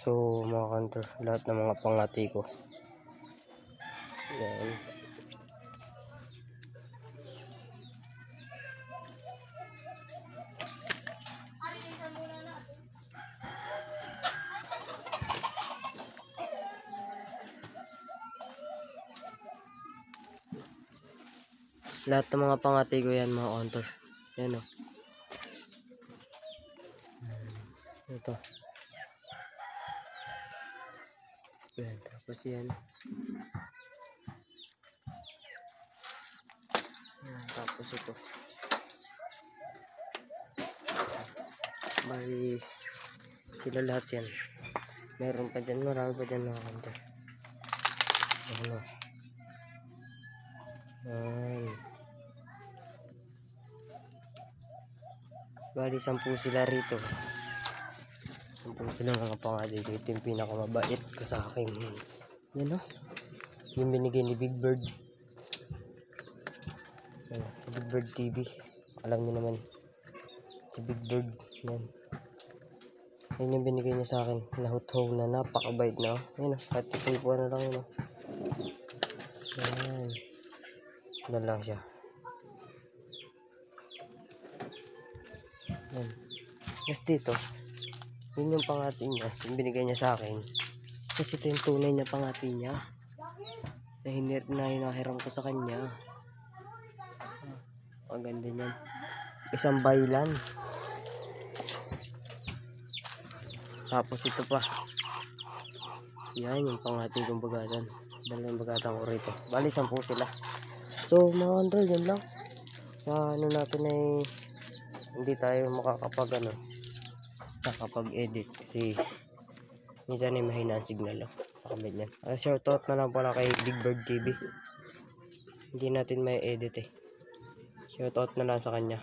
So mga kantor, lahat ng mga pangati ko. Yan. Lahat ng mga pangati ko yan mga kantor. Yan o. Ito. Yan, tapos yan. Yan, tapos ito. Bali, sila lahat yan. Meron pa dyan, marami pa dyan mga kantor. Ano? Yan. Bali, 10 sila rito. 10 sila mga pangati ko. Ito yung pinakamabait ko sa akin. Yan o. Yung binigay ni Big Bird. Yan, Big Bird TV. Alam niyo naman. Si Big Bird. Yan. Yan yung binigay niya sa akin. Nahut-ho na napakabait na. Yan o. Kahit tutupo na lang yun o. Yan. Yan lang siya. Yan. Tapos dito. Yun yung pangati niya. Yung binigay niya sa akin. Kasi ito yung tunay na pangati niya. Na hinahiram ko sa kanya. Ang ganda niyan. Isang baylan. Tapos ito pa. Yan yung pangati kong bagatan. Dalawang bagatan ko rito. Bali 10 sila. So mga kantor, yan lang. Ano natin ay hindi tayo makakapag-edit kasi minsan ay mahina ang signal. Pakamit yan. Shoutout na lang pala kay Big Bird TV. Hindi natin may edit eh. Shoutout na lang sa kanya.